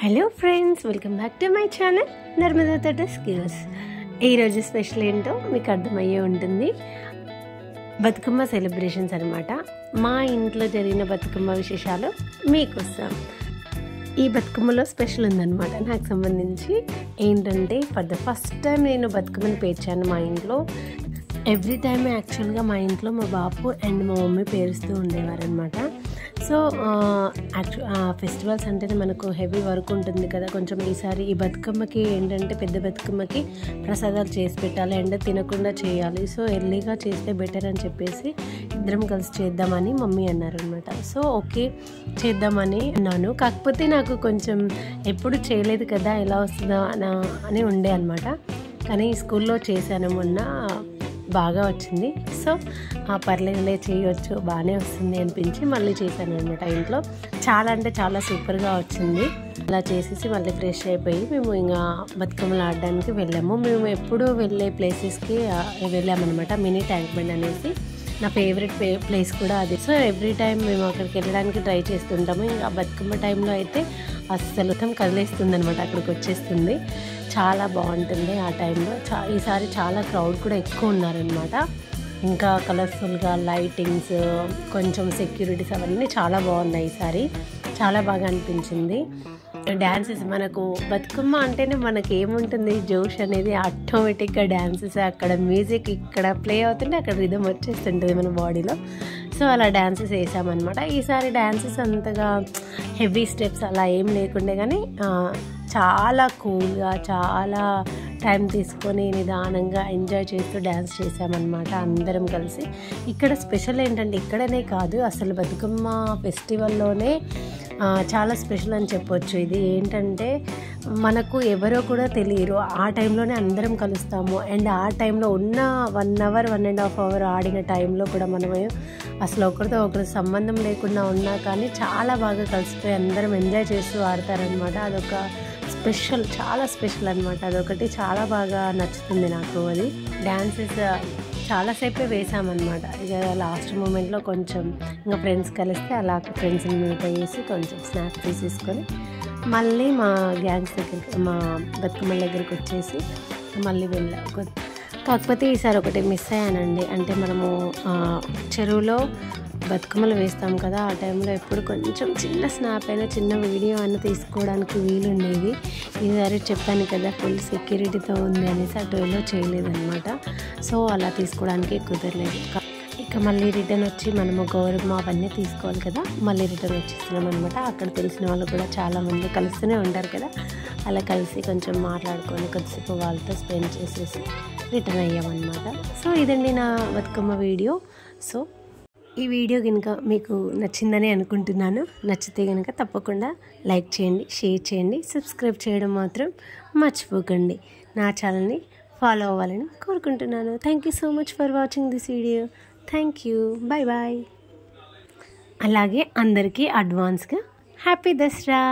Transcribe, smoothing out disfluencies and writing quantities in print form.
Hello friends, welcome back to my channel Narmada తోట skills. ఈరోజు special ఏంటో మీకు అర్థమయ్యే ఉంటుంది. బతుకమ్మ సెలబ్రేషన్స్ అనమాట. మా ఇంట్లో జరిగిన బతుకమ్మ విశేషాలు మీకోసం. ఈ బతుకమ్మలో స్పెషల్ ఉందన్నమాట నాకు సంబంధించి. ఏంటంటే ఫర్ ద ఫస్ట్ టైం నేను బతుకమ్మని పేర్చాను మా ఇంట్లో. ఎవ్రీ టైమ్ యాక్చువల్గా మా ఇంట్లో మా బాపు అండ్ మా మమ్మీ పేరుస్తూ ఉండేవారు అనమాట. సో ఫెస్టివల్స్ అంటేనే మనకు హెవీ వర్క్ ఉంటుంది కదా కొంచెం. ఈసారి ఈ బతుకమ్మకి ఏంటంటే పెద్ద బతుకమ్మకి ప్రసాదాలు చేసి పెట్టాలి అండ్ తినకుండా చేయాలి. సో ఎర్లీగా చేస్తే బెటర్ అని చెప్పేసి ఇద్దరం కలిసి చేద్దామని మమ్మీ అన్నారు అనమాట. సో ఓకే చేద్దామని అన్నాను. కాకపోతే నాకు కొంచెం ఎప్పుడు చేయలేదు కదా, ఎలా వస్తుందో అని ఉండే అనమాట. కానీ స్కూల్లో చేశాను మొన్న, బాగా వచ్చింది. సో పర్లేదులే చేయవచ్చు, బాగానే వస్తుంది అనిపించి మళ్ళీ చేశాను అనమాట ఇంట్లో. చాలా అంటే చాలా సూపర్గా వచ్చింది. అలా చేసేసి మళ్ళీ ఫ్రెష్ అయిపోయి మేము ఇంకా బతుకమ్మలు ఆడడానికి వెళ్ళాము. మేము ఎప్పుడు వెళ్ళే ప్లేసెస్కి వెళ్ళామన్నమాట. మినీ ట్యాంక్ బండ్ అనేసి నా ఫేవరెట్ ప్లేస్ కూడా అది. సో ఎవ్రీ టైం మేము అక్కడికి వెళ్ళడానికి ట్రై చేస్తుంటాము. ఇంకా బతుకమ్మ టైంలో అయితే అస్సలు కదిలేస్తుంది అనమాట, అక్కడికి వచ్చేస్తుంది. చాలా బాగుంటుంది ఆ టైంలో. ఈసారి చాలా క్రౌడ్ కూడా ఎక్కువ ఉన్నారనమాట. ఇంకా కలర్ఫుల్గా లైటింగ్స్, కొంచెం సెక్యూరిటీస్ అవన్నీ చాలా బాగున్నాయి ఈసారి. చాలా బాగా అనిపించింది. డ్యాన్సెస్, మనకు బతుకమ్మ అంటేనే మనకి ఏముంటుంది, జోష్ అనేది ఆటోమేటిక్గా డ్యాన్సెస్. అక్కడ మ్యూజిక్ ఇక్కడ ప్లే అవుతుంటే అక్కడ రిథమ్ వచ్చేస్తుంటుంది మన బాడీలో. సో అలా డ్యాన్సెస్ వేసామన్నమాట. ఈసారి డ్యాన్సెస్ అంతగా హెవీ స్టెప్స్ అలా ఏం లేకుండే, కానీ చాలా కూల్గా చాలా టైం తీసుకొని నిదానంగా ఎంజాయ్ చేస్తూ డ్యాన్స్ చేసామన్నమాట అందరం కలిసి. ఇక్కడ స్పెషల్ ఏంటంటే, ఇక్కడనే కాదు అసలు బతుకమ్మ ఫెస్టివల్లోనే చాలా స్పెషల్ అని చెప్పొచ్చు. ఇది ఏంటంటే మనకు ఎవరో కూడా తెలియరు, ఆ టైంలోనే అందరం కలుస్తాము. అండ్ ఆ టైంలో ఉన్న 1 అవర్ 1.5 అవర్ ఆడిన టైంలో కూడా మనము అసలు ఒకరితో ఒకరు సంబంధం లేకుండా ఉన్నా కానీ చాలా బాగా కలిసిపోయి అందరం ఎంజాయ్ చేస్తూ ఆడతారనమాట. అదొక స్పెషల్, చాలా స్పెషల్ అనమాట. అదొకటి చాలా బాగా నచ్చుతుంది నాకు. అది డ్యాన్సెస్ చాలాసేపే వేసామన్నమాట. ఇక లాస్ట్ మూమెంట్లో కొంచెం ఇంకా ఫ్రెండ్స్ కలిస్తే అలా ఫ్రెండ్స్ని మీట్ అయ్యేసి కొంచెం స్నాక్స్ తీసేసుకొని మళ్ళీ మా గ్యాంగ్స్ దగ్గరికి, మా బతుకమ్మల దగ్గరికి వచ్చేసి మళ్ళీ వెళ్ళాం. కాకపోతే ఈసారి ఒకటి మిస్ అయ్యానండి. అంటే మనము చెరువులో బతుకమ్మలు వేస్తాం కదా, ఆ టైంలో ఎప్పుడు కొంచెం చిన్న స్నాప్ అయినా చిన్న వీడియో అయినా తీసుకోవడానికి వీలుండేది. ఈసారి చెప్పాను కదా ఫుల్ సెక్యూరిటీతో ఉంది అనేసి అటు ఎలా చేయలేదన్నమాట. సో అలా తీసుకోవడానికి కుదరలేదు. ఇక మళ్ళీ రిటర్న్ వచ్చి మనము గౌరమ్మ అవన్నీ తీసుకోవాలి కదా, మళ్ళీ రిటర్న్ వచ్చేస్తున్నాం అనమాట. అక్కడ తెలిసిన వాళ్ళు కూడా చాలామంది కలుస్తూనే ఉంటారు కదా, అలా కలిసి కొంచెం మాట్లాడుకొని కొద్దిసేపు వాళ్ళతో స్పెండ్ చేసేసి రిటర్న్ అయ్యామన్నమాట. సో ఇదండి నా బతుకమ్మ వీడియో. సో ఈ వీడియో కనుక మీకు నచ్చిందని అనుకుంటున్నాను. నచ్చితే కనుక తప్పకుండా లైక్ చేయండి, షేర్ చేయండి, సబ్స్క్రైబ్ చేయడం మాత్రం మర్చిపోకండి. నా ఛానల్ని ఫాలో అవ్వాలని కోరుకుంటున్నాను. Thank you so much for watching this video. Thank you, bye bye. అలాగే అందరికీ అడ్వాన్స్గా హ్యాపీ దసరా.